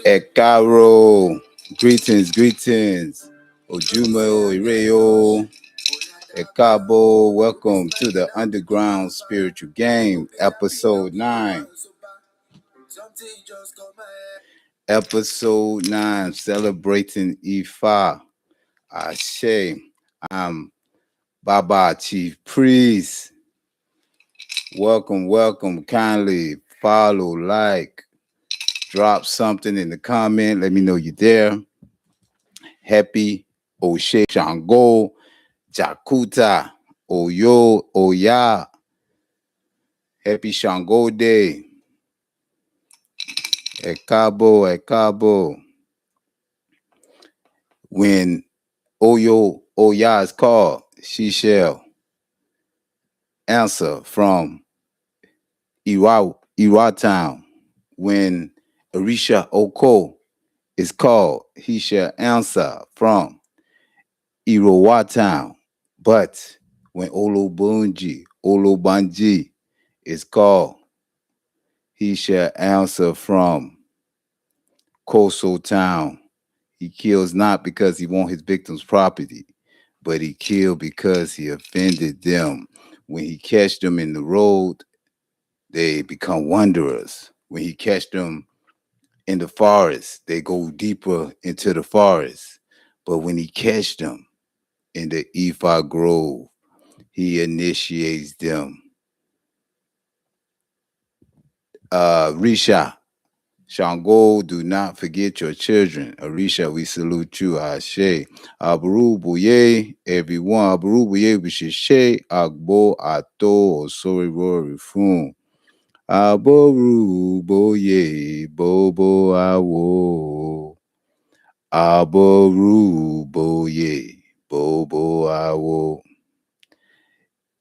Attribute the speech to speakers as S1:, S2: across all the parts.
S1: Ekaro, greetings. Ojumo, Ireo, Ekabo, welcome to the Underground Spiritual Game, episode 9. Episode 9, celebrating Ifa. Ashe, I'm Baba Chief Priest. Welcome. Kindly follow, like, drop something in the comment. Let me know you're there. Happy Oshe Shango, Jakuta, Oyo, Oya. Happy Shango Day. Ekabo. When Oyo, Oya is called, she shall answer from Iwa Town. When Orisha Oko is called, he shall answer from Irowa Town. But when Olobanji is called, he shall answer from Koso Town. He kills not because he wants his victim's property, but he killed because he offended them. When he catch them in the road, they become wanderers. When he catch them in the forest, they go deeper into the forest. But when he catch them in the Ifa Grove, he initiates them. Risha, Shango, do not forget your children. Arisha, we salute you. Ashe. Aburu Buye, everyone. Aburu Buye, Bishishe, Agbo, Ato, Osori, Rory, Fun. Aboru Boye, Bobo, Awo. Aboru Boye, Bobo, Awo.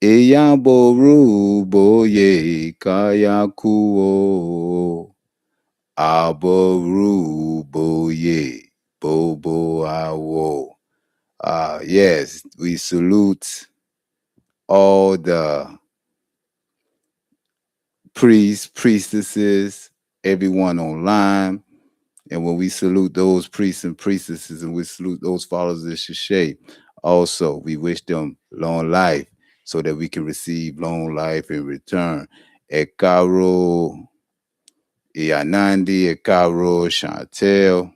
S1: Eyamboru Boye, Kayakuo. Aboru Boye, Bobo Awo. Yes, we salute all the priests, priestesses, everyone online. And when we salute those priests and priestesses and we salute those followers of Shishay, also we wish them long life so that we can receive long life in return. Ekaro, Ianandi, Ekaro, Chantel.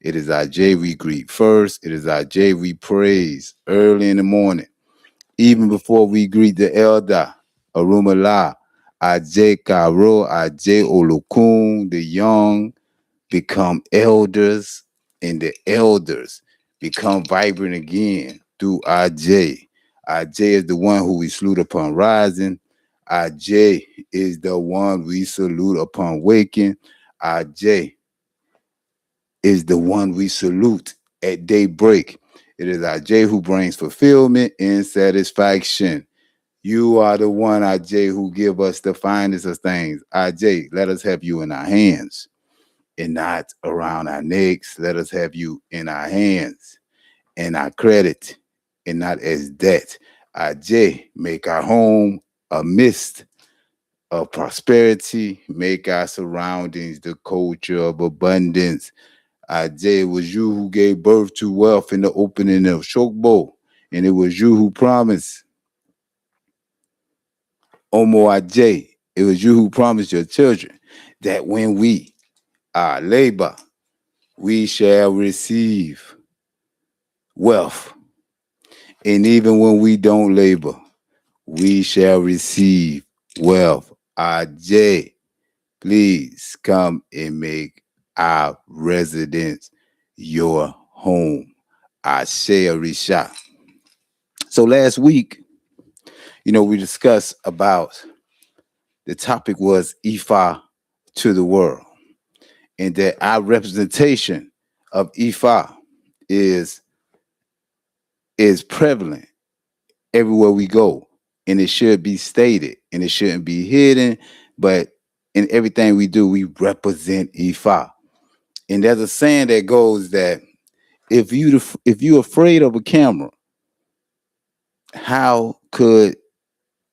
S1: It is our J we greet first. It is our J we praise early in the morning. Even before we greet the elder, Arumala, Ajay Karo, Ajay Olokun, the young become elders, and the elders become vibrant again through Ajay. Ajay is the one who we salute upon rising. Ajay is the one we salute upon waking. Ajay is the one we salute at daybreak. It is Ajay who brings fulfillment and satisfaction. You are the one, Ajay, who give us the finest of things. Ajay, let us have you in our hands and not around our necks. Let us have you in our hands and our credit and not as debt. Ajay, make our home a mist of prosperity. Make our surroundings the culture of abundance. Ajay, was you who gave birth to wealth in the opening of Shokbo, and it was you who promised. Omo Ajay, it was you who promised your children that when we labor, we shall receive wealth. And even when we don't labor, we shall receive wealth. Ajay, please come and make our residence your home. Ashe Arisha. So last week, we discussed about the topic was Ifa to the world, and that our representation of Ifa is prevalent everywhere we go, and it should be stated, and it shouldn't be hidden. But in everything we do, we represent Ifa. And there's a saying that goes that if you're afraid of a camera, how could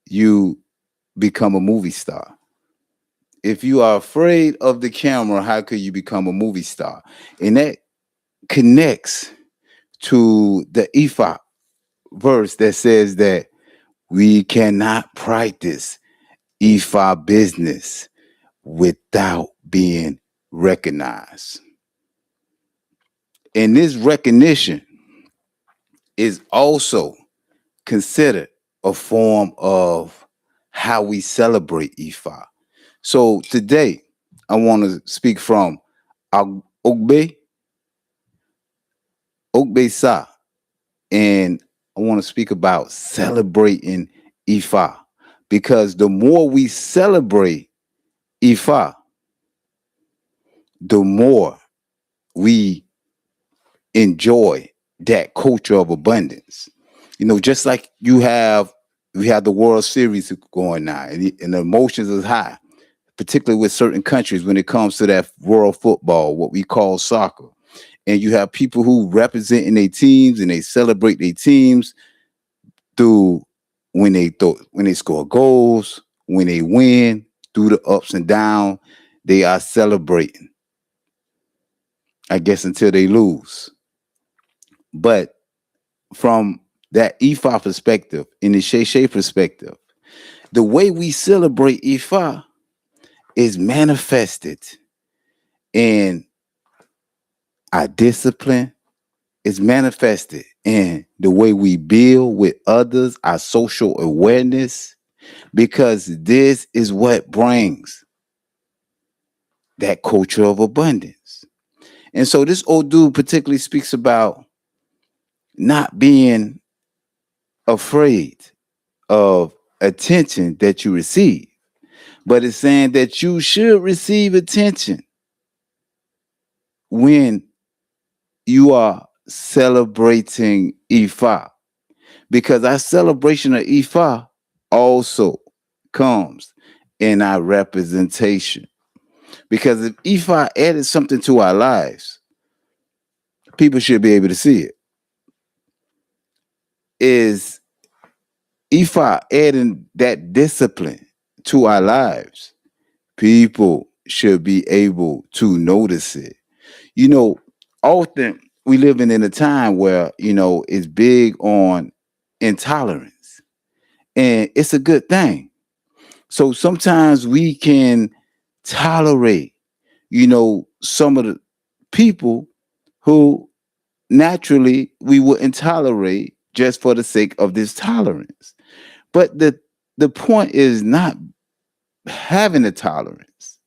S1: you become a movie star? If you are afraid of the camera, how could you become a movie star? And that connects to the Ifa verse that says that we cannot practice Ifa business without being recognized. And this recognition is also considered a form of how we celebrate Ifa. So today, I want to speak from Ògbè, Ògbè Sa, and I want to speak about celebrating Ifa because the more we celebrate Ifa, the more we enjoy that culture of abundance. You know, just like we have the World Series going now, and the emotions is high, particularly with certain countries when it comes to that world football, what we call soccer. And you have people who represent their teams and they celebrate their teams through when they score goals, when they win, through the ups and downs, they are celebrating. I guess until they lose. But from that Ifa perspective, in the Shay perspective, the way we celebrate Ifa is manifested in our discipline, is manifested in the way we build with others, our social awareness, because this is what brings that culture of abundance. And so this old dude particularly speaks about not being afraid of attention that you receive, but it's saying that you should receive attention when you are celebrating Ifa, because our celebration of Ifa also comes in our representation. Because if Ifa added something to our lives, people should be able to see it. Is Ifa adding that discipline to our lives, people should be able to notice it. You know, often we live in a time where, it's big on intolerance, and it's a good thing. So sometimes we can tolerate, some of the people who naturally we wouldn't tolerate just for the sake of this tolerance. But the point is not having a tolerance.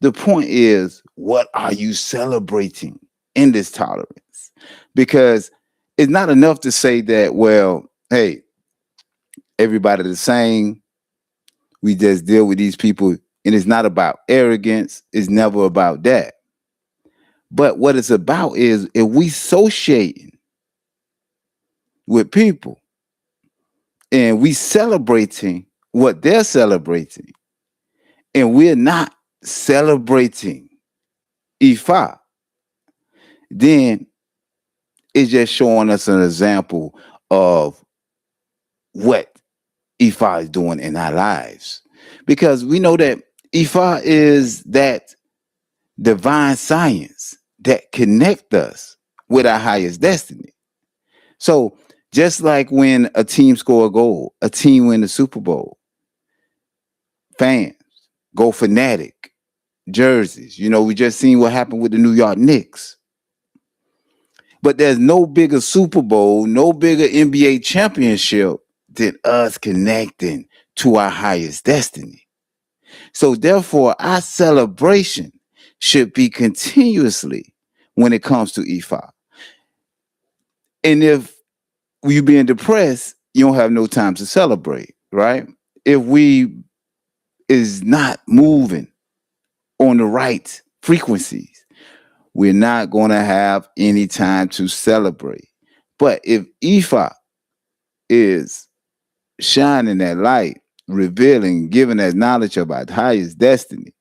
S1: The point is, what are you celebrating in this tolerance? Because it's not enough to say that, well, hey, everybody the same. We just deal with these people. And it's not about arrogance. It's never about that. But what it's about is if we associating with people and we celebrating what they're celebrating, and we're not celebrating Ifa, then it's just showing us an example of what Ifa is doing in our lives. Because we know that Ifa is that divine science that connect us with our highest destiny. So just like when a team score a goal, a team win the Super Bowl, fans go fanatic, jerseys. We just seen what happened with the New York Knicks. But there's no bigger Super Bowl, no bigger NBA championship than us connecting to our highest destiny. So therefore, our celebration should be continuously when it comes to Ifa. And if you being depressed, you don't have no time to celebrate, right? If we is not moving on the right frequencies, we're not going to have any time to celebrate. But if Ifa is shining that light, revealing, giving that knowledge about highest destiny,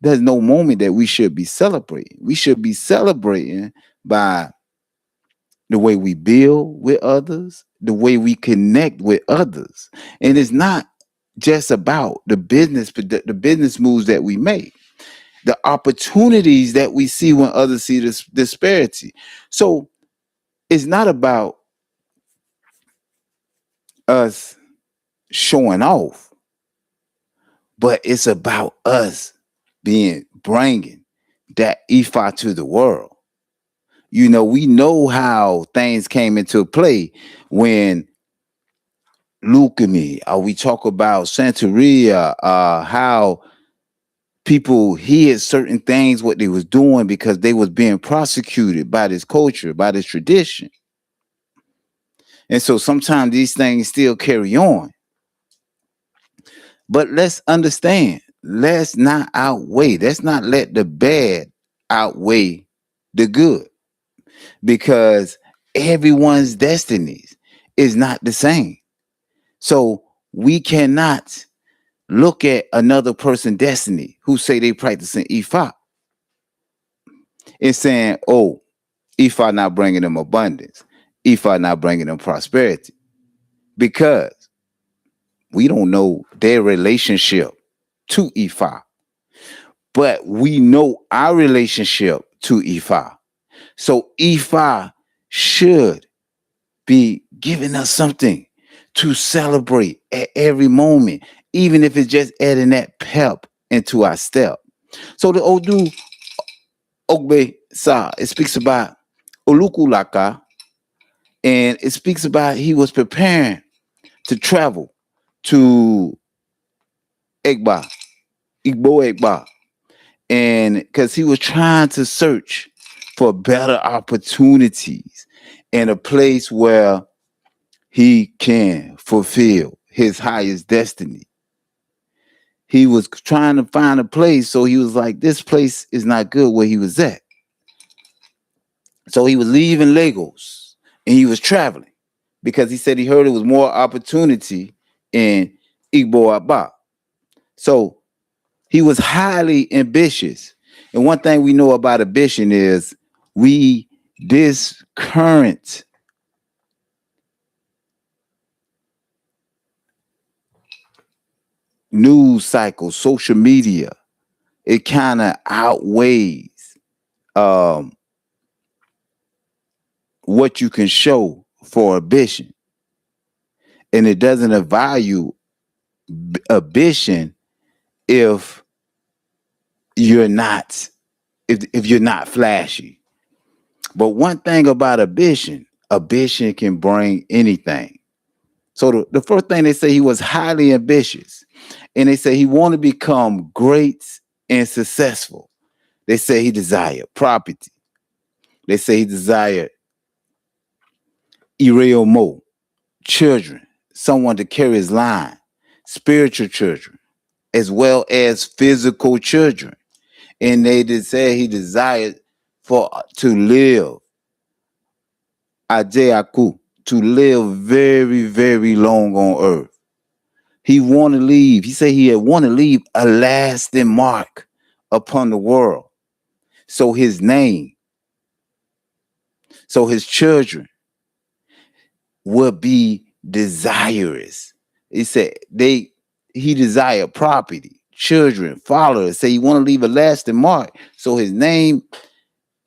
S1: there's no moment that we should be celebrating. We should be celebrating by the way we build with others, the way we connect with others. And it's not just about the business moves that we make, the opportunities that we see when others see this disparity. So it's not about us showing off, but it's about us bringing that Ifa to the world. We know how things came into play when leukemia, we talk about Santeria, how people hid certain things, what they was doing because they was being prosecuted by this culture, by this tradition. And so sometimes these things still carry on. But let's understand, let's not let the bad outweigh the good, because everyone's destinies is not the same. So we cannot look at another person's destiny who say they practicing Ifa and saying, oh, Ifa not bringing them abundance, Ifa not bringing them prosperity, because we don't know their relationship to Ifa, but we know our relationship to Ifa. So Ifa should be giving us something to celebrate at every moment, even if it's just adding that pep into our step. So the Odu Ògbè Sa, it speaks about lúkú-Làkà, and it speaks about he was preparing to travel to Ìgbà, Ìgbà, and because he was trying to search for better opportunities in a place where he can fulfill his highest destiny. He was trying to find a place, so he was like, this place is not good where he was at. So he was leaving Lagos and he was traveling because he said he heard it was more opportunity in Àgbà. So he was highly ambitious. And one thing we know about ambition is this current news cycle, social media, it kind of outweighs what you can show for ambition. And it doesn't value ambition if you're not flashy. But one thing about ambition can bring anything. So the first thing they say, he was highly ambitious, and they say he wanted to become great and successful. They say he desired property. They say he desired Mo, children, someone to carry his line, spiritual children, as well as physical children. And they did say he desired to live, Ajayaku, to live very, very long on earth. He wanted to leave. He said he had wanted to leave a lasting mark upon the world. So his name, so his children would be desirous. He said he desired property, children, followers. Say he wanted to leave a lasting mark, so his name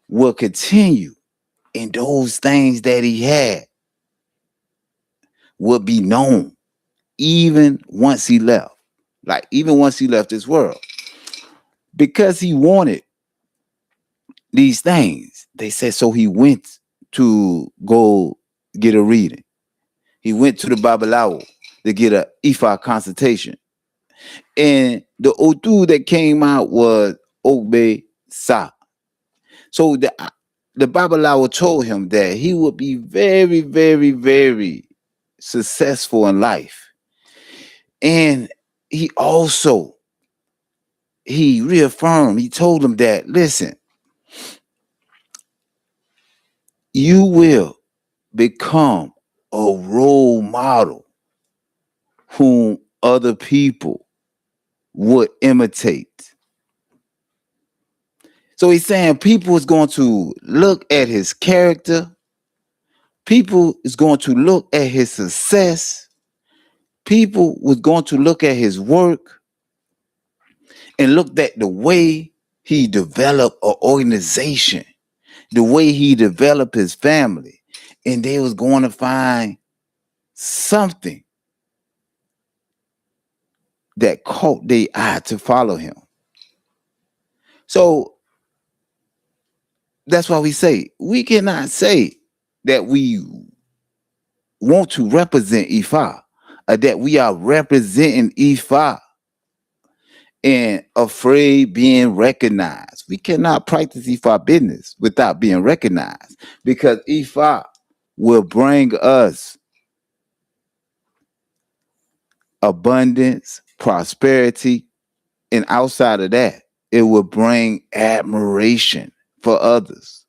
S1: will continue, and those things that he had would be known even once he left. Like even once he left this world. Because he wanted these things, they said, so he went to go get a reading. He went to the Babalawo to get a Ifa consultation. And the Odu that came out was Ògbè Sa. So the Babalawo told him that he would be very, very, very successful in life. And he reaffirmed, he told him that, listen, you will become a role model whom other people would imitate. So he's saying people is going to look at his character. People is going to look at his success. People was going to look at his work and looked at the way he developed an organization, the way he developed his family, and they was going to find something that caught their eye to follow him. So that's why we cannot say that we want to represent Ifa, or that we are representing Ifa and afraid being recognized. We cannot practice Ifa business without being recognized, because Ifa will bring us abundance, prosperity, and outside of that, it will bring admiration for others.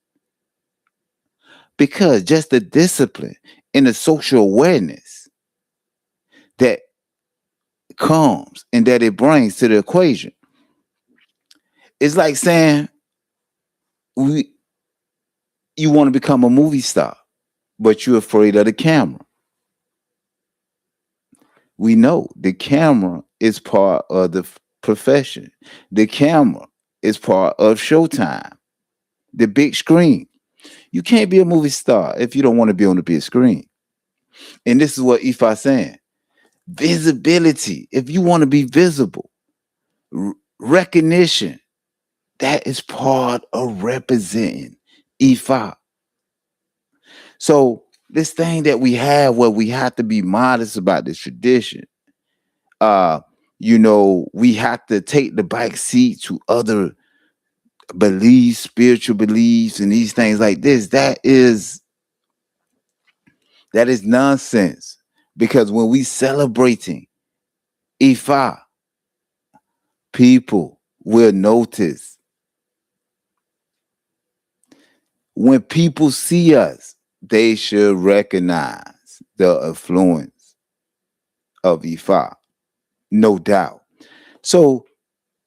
S1: Because just the discipline and the social awareness that comes and that it brings to the equation, it's like saying you want to become a movie star, but you're afraid of the camera. We know the camera is part of the profession. The camera is part of Showtime, the big screen. You can't be a movie star if you don't want to be on the big screen. And this is what Ifa saying. Visibility. If you want to be visible, recognition, that is part of representing Ifa. So this thing that we have where we have to be modest about this tradition, we have to take the back seat to other beliefs, spiritual beliefs, and these things like this. That is nonsense. Because when we celebrating Ifa, people will notice. When people see us, they should recognize the influence of Ifa, no doubt. So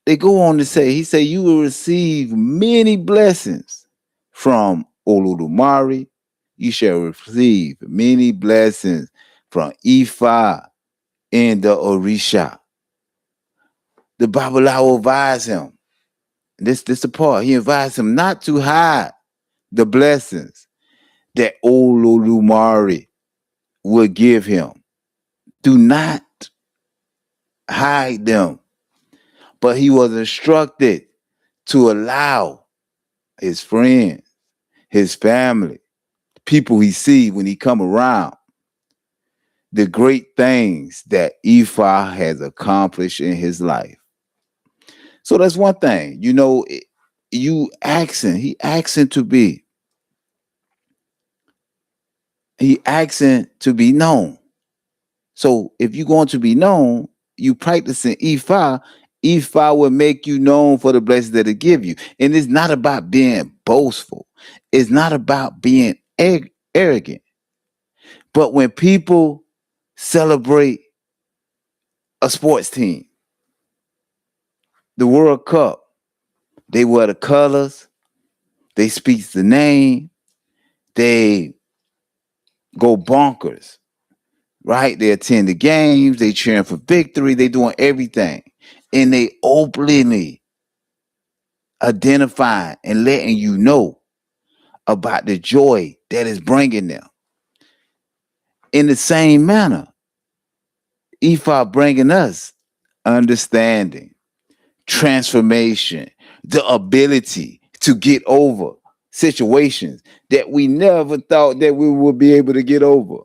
S1: they go on to say, he said, you will receive many blessings from Oludumare. You shall receive many blessings from Ifa and the Orisha. The Babalawo advised him. This the part. He advised him not to hide the blessings that Oludumare would give him. Do not hide them. But he was instructed to allow his friends, his family, people he see when he come around, the great things that Ifa has accomplished in his life. So that's one thing. He asking to be known. So if you're going to be known, you practicing Ifa, Ifa will make you known for the blessings that it give you. And it's not about being boastful. It's not about being arrogant. But when people celebrate a sports team, the World Cup, they wear the colors, they speak the name, they go bonkers, right? They attend the games, they cheering for victory, they doing everything. And they openly identifying and letting you know about the joy that is bringing them. In the same manner, Ifa bringing us understanding, transformation, the ability to get over situations that we never thought that we would be able to get over.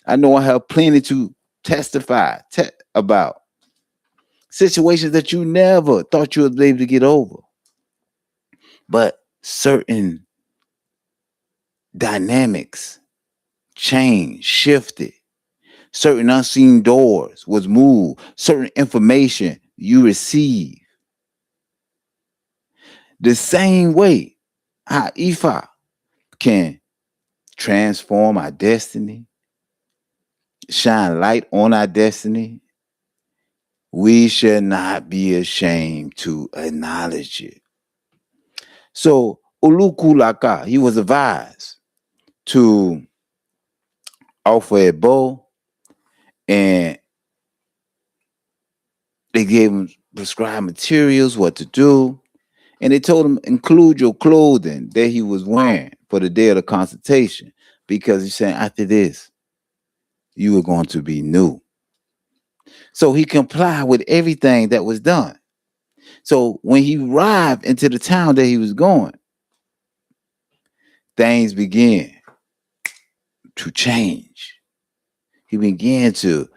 S1: I know I have plenty to testify about situations that you never thought you would be able to get over. But certain dynamics changed, shifted. Certain unseen doors was moved. Certain information you receive. The same way how Ifa can transform our destiny, shine light on our destiny, we should not be ashamed to acknowledge it. So Lúkú-Làkà, he was advised to offer a bow and They gave him prescribed materials, what to do, and they told him include your clothing that he was wearing for the day of the consultation, because he's saying after this you were going to be new. So he complied with everything that was done. So when he arrived into the town that he was going, things began to change. He began to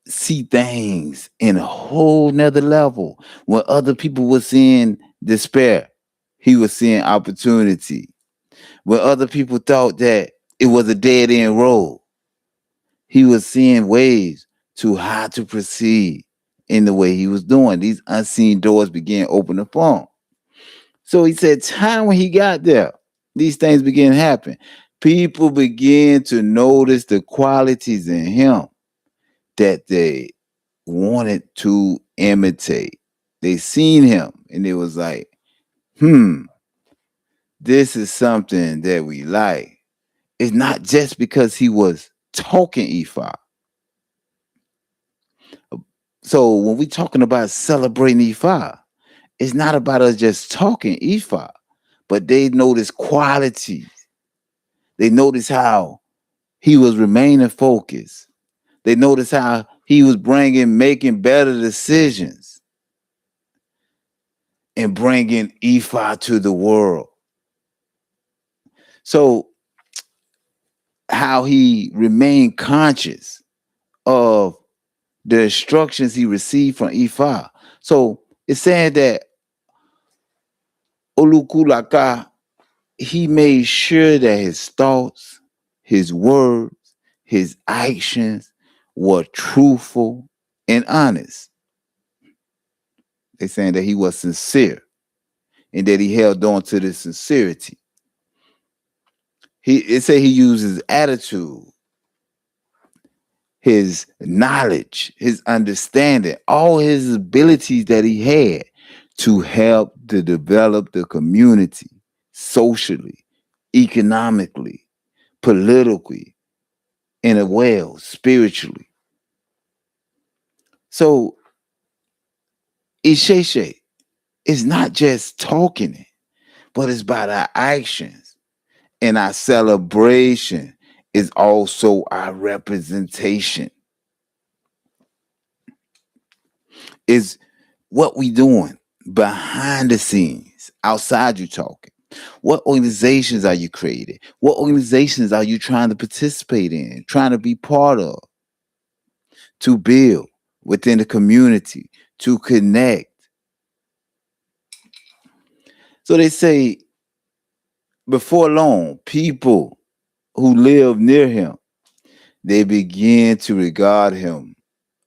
S1: see things in a whole nother level. When other people were seeing despair, he was seeing opportunity. When other people thought that it was a dead end road, he was seeing ways to how to proceed in the way he was doing. These unseen doors began opening for him. So he said, time when he got there, these things began to happen. People began to notice the qualities in him that they wanted to imitate. They seen him and it was like, this is something that we like. It's not just because he was talking Ifa. So when we talking about celebrating Ifa, it's not about us just talking Ifa, but they notice qualities. They notice how he was remaining focused. They notice how he was making better decisions and bringing Ifa to the world. So how he remained conscious of the instructions he received from Ifa. So it's saying that Lúkú-Làkà, he made sure that his thoughts, his words, his actions were truthful and honest. They're saying that he was sincere and that he held on to this sincerity. It say he used his attitude, his knowledge, his understanding, all his abilities that he had to help to develop the community socially, economically, politically, and as well spiritually. So Isheshe is not just talking it, but it's about our actions. And our celebration is also our representation. Is what we doing behind the scenes, outside you talking. What organizations are you creating? What organizations are you trying to participate in, trying to be part of, to build within the community, to connect? So they say before long, people who live near him, they begin to regard him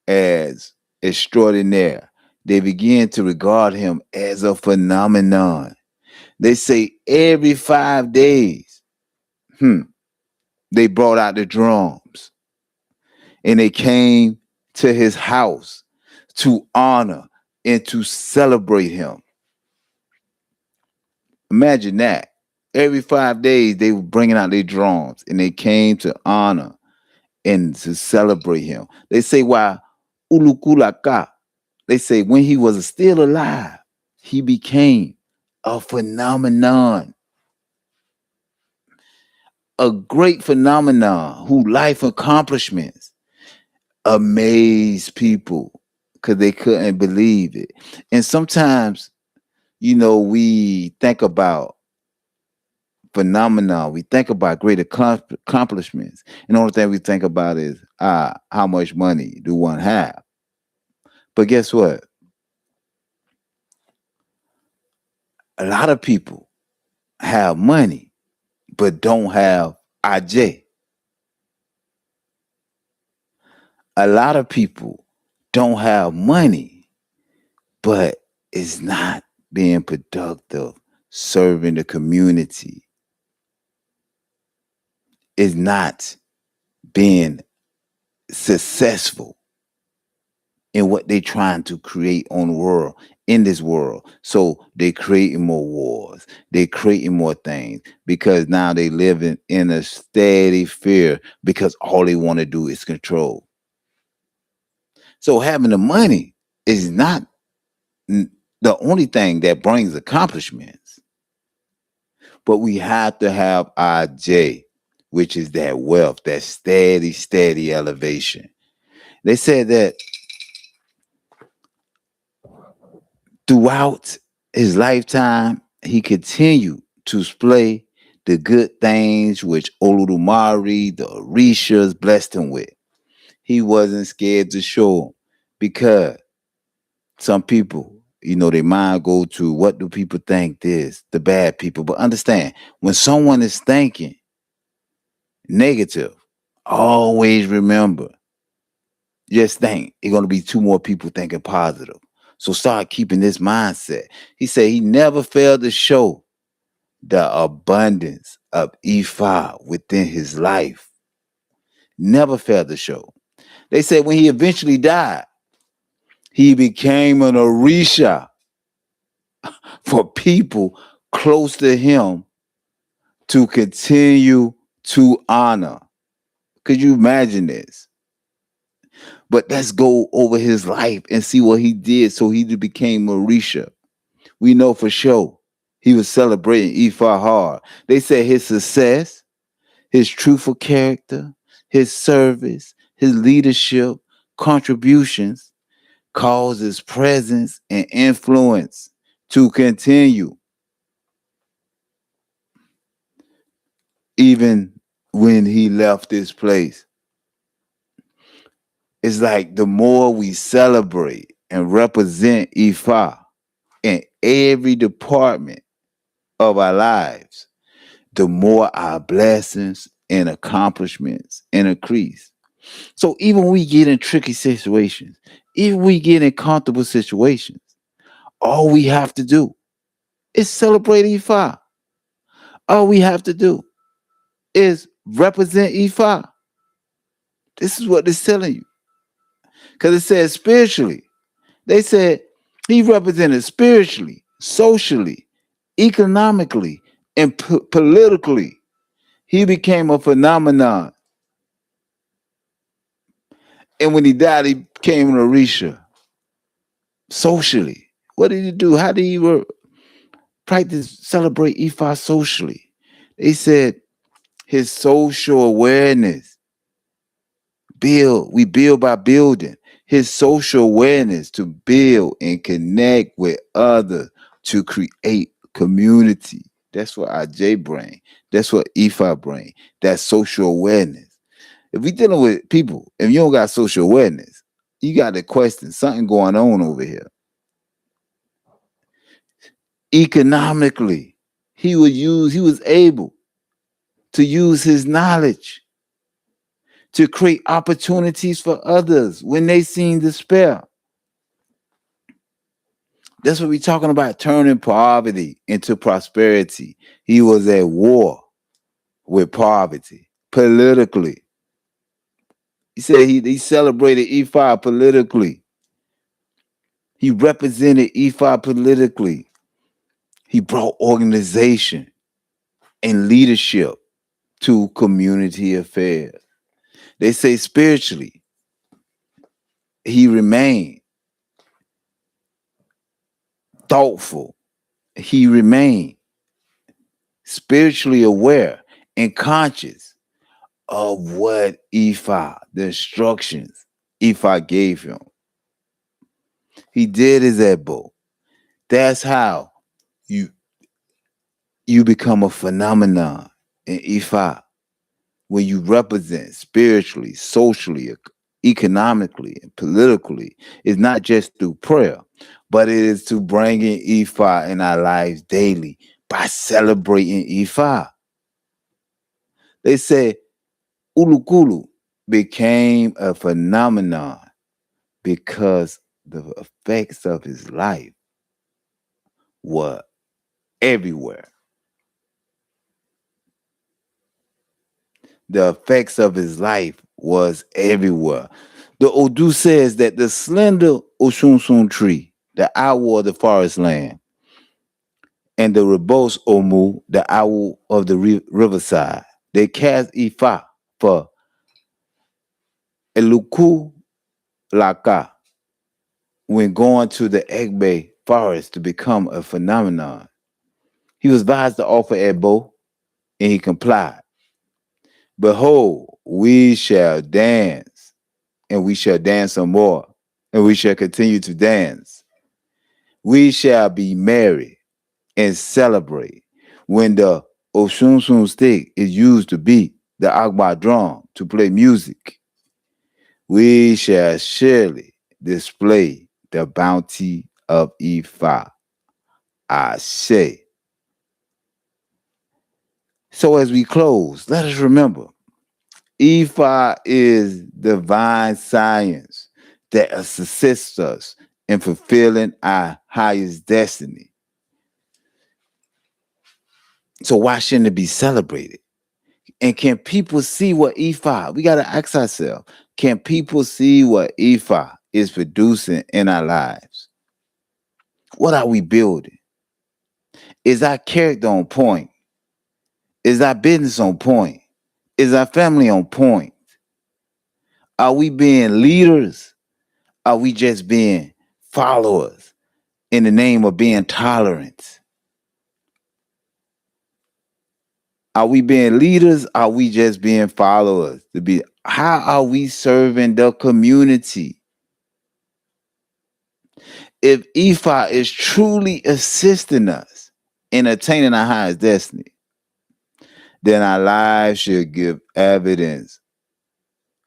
S1: as extraordinaire. They begin to regard him as a phenomenon. They say every 5 days, they brought out the drums and they came to his house to honor and to celebrate him. Imagine that. Every 5 days, they were bringing out their drums and they came to honor and to celebrate him. They say, while Lúkú-Làkà, they say when he was still alive, he became a phenomenon, a great phenomenon whose life accomplishments amazed people because they couldn't believe it. And sometimes, we think about phenomena, we think about great accomplishments, and the only thing we think about is how much money do one have. But guess what? A lot of people have money but don't have AJ. A lot of people don't have money but is not being productive, serving the community, is not being successful in what they're trying to create on the world, in this world. So they creating more wars, they creating more things because now they living in a steady fear because all they want to do is control. So having the money is not the only thing that brings accomplishments, but we have to have our J, which is that wealth, that steady, steady elevation. They said that throughout his lifetime, he continued to display the good things which Oludumare, the Orishas, blessed him with. He wasn't scared to show them because some people, their mind go to what do people think this, the bad people. But understand, when someone is thinking negative, always remember, just think it's going to be two more people thinking positive. So start keeping this mindset. He said he never failed to show the abundance of Ifa within his life. Never failed to show. They said when he eventually died, he became an Orisha for people close to him to continue to honor. Could you imagine this? But let's go over his life and see what he did so he became Orisha. We know for sure he was celebrating Ifa hard. They said his success, his truthful character, his service, his leadership, contributions caused his presence and influence to continue. Even when he left this place, it's like the more we celebrate and represent Ifa in every department of our lives, the more our blessings and accomplishments increase. So even when we get in tricky situations, even when we get in comfortable situations, all we have to do is celebrate Ifa. All we have to do is represent Ifa. This is what they're telling you. Because it says spiritually. They said he represented spiritually, socially, economically, and politically. He became a phenomenon. And when he died, he became an Orisha. Socially. What did he do? How did he practice, celebrate Ifa socially? They said his social awareness. We build by building. His social awareness to build and connect with others to create community. That's what our J bring. That's what Ifa bring. That social awareness. If we dealing with people, if you don't got social awareness, you got to question something going on over here. Economically, he was able to use his knowledge to create opportunities for others when they seen despair. That's what we're talking about, turning poverty into prosperity. He was at war with poverty politically. He said he celebrated Ifa politically. He represented Ifa politically. He brought organization and leadership to community affairs. They say spiritually, he remained thoughtful. He remained spiritually aware and conscious of what Ifa, the instructions Ifa gave him. He did his Ebo. That's how you become a phenomenon in Ifa. When you represent spiritually, socially, economically, and politically. It's not just through prayer, but it is to bring in Ifa in our lives daily by celebrating Ifa. They say Ulukulu became a phenomenon because the effects of his life were everywhere. The effects of his life was everywhere. The Odu says that the slender Oshunsun tree, the owl of the forest land, and the robust Omu, the owl of the riverside, they cast Ifa for lúkú-Làkà, when going to the Ògbè forest to become a phenomenon. He was advised to offer Ebo, and he complied. Behold, we shall dance, and we shall dance some more, and we shall continue to dance. We shall be merry and celebrate when the ṣúnsún stick is used to beat the Àgbà drum to play music. We shall surely display the bounty of Ìgbà. I say. So as we close, let us remember, Ìgbà is divine science that assists us in fulfilling our highest destiny. So why shouldn't it be celebrated? And can people see what Ìgbà? We got to ask ourselves, can people see what Ìgbà is producing in our lives? What are we building? Is our character on point? Is our business on point? Is our family on point? Are we being leaders? Are we just being followers in the name of being tolerant? Are we being leaders? Are we just being followers? How are we serving the community? If Ìgbà is truly assisting us in attaining our highest destiny, then our lives should give evidence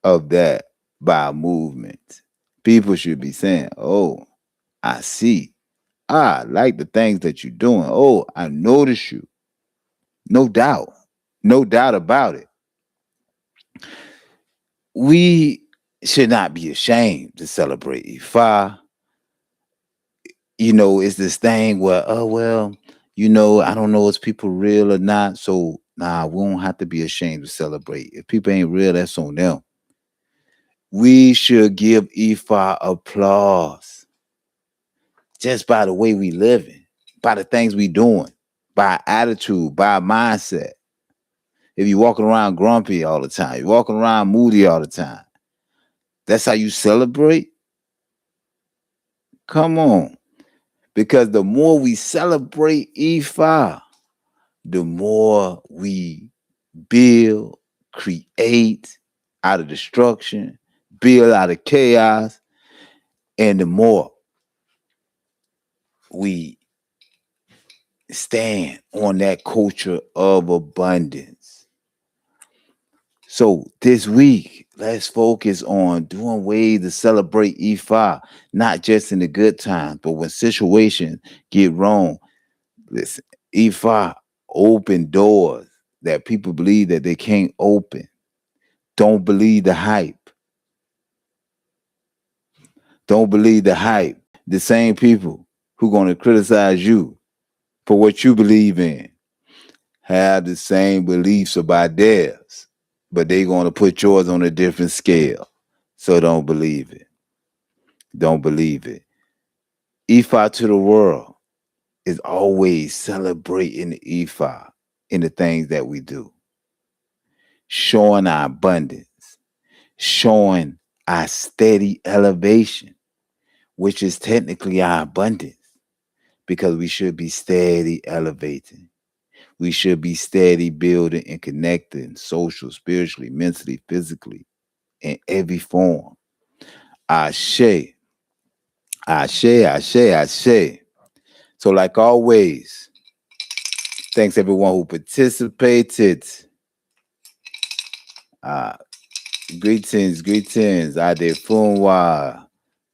S1: of that by movement. People should be saying, oh, I see. I like the things that you're doing. Oh, I notice you. No doubt. No doubt about it. We should not be ashamed to celebrate Ìgbà. It's this thing where, oh, well, I don't know if people real or not. So, nah, we don't have to be ashamed to celebrate. If people ain't real, that's on them. We should give Ìgbà applause just by the way we living, by the things we doing, by attitude, by mindset. If you're walking around grumpy all the time, you're walking around moody all the time, that's how you celebrate? Come on. Because the more we celebrate Ìgbà, the more we build, create out of destruction, build out of chaos, and the more we stand on that culture of abundance. So this week, let's focus on doing ways to celebrate Ìgbà, not just in the good times, but when situations get wrong. Listen, Ìgbà open doors that people believe that they can't open. Don't believe the hype. Don't believe the hype. The same people who going to criticize you for what you believe in have the same beliefs about theirs, but they going to put yours on a different scale. So don't believe it. Don't believe it. Ìgbà to the world is always celebrating the Ìgbà in the things that we do, showing our abundance, showing our steady elevation, which is technically our abundance, because we should be steady elevating. We should be steady building and connecting social, spiritually, mentally, physically, in every form. Ashe, ashe, ashe, ashe. So, like always, thanks everyone who participated. Uh, greetings, Ade Funwa,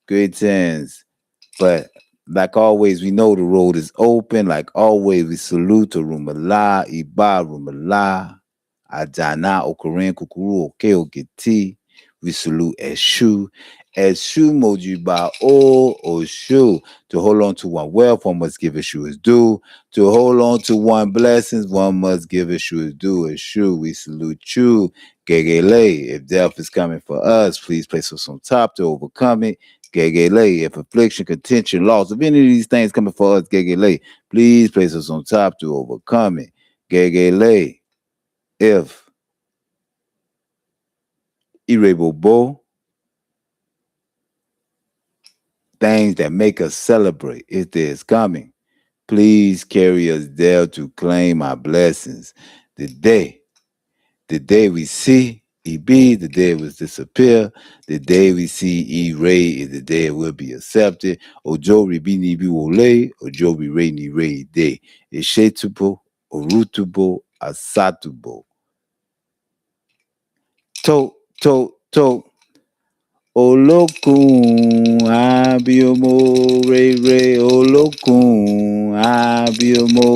S1: greetings. But like always, we know the road is open. Like always, we salute to Rumala, Ìgbà, Rumala, Adana, Okaren, Kukuru, Oke, Oketi. We salute Eshu. Eshu Mojiba O Oshu. To hold on to one wealth, one must give Eshu his due. To hold on to one blessings, one must give Eshu his due. Eshu, we salute you. Gegele, if death is coming for us, please place us on top to overcome it. Gegele, if affliction, contention, loss, if any of these things coming for us, Gegele, please place us on top to overcome it. Gegele, if Irebobo, things that make us celebrate. If there's coming, please carry us there to claim our blessings. The day, the day we see EB, the day it was disappear, the day we see E Ray is the day it will be accepted. Ojo Ribi Nibi Wole, Ojo Bi Ray Ni Ray Day. Ishetubo, Orutubo, Asatubo. To, Olókun abiomo rere olókun abiomo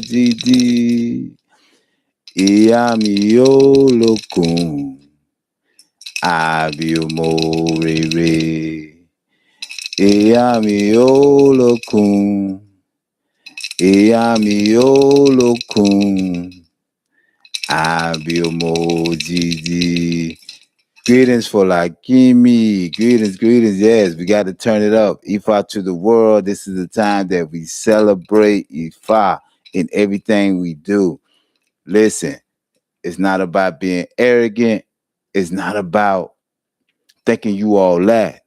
S1: dídí ìyá mi olókun abiomo rere ìyá mi olókun ìyá mi olókun abiomo dídí. Greetings for Lakimi. Greetings. Yes, we got to turn it up. Ifa to the world. This is the time that we celebrate Ifa in everything we do. Listen, it's not about being arrogant. It's not about thinking you all that.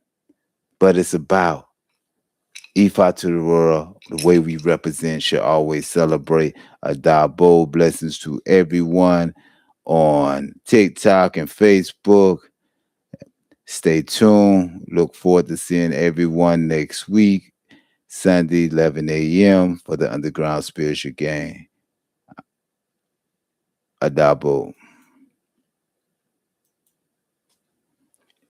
S1: But it's about Ifa to the world. The way we represent should always celebrate. Adabo. Blessings to everyone on TikTok and Facebook. Stay tuned. Look forward to seeing everyone next week, Sunday, 11 a.m. for the Underground Spiritual Game. Adabo.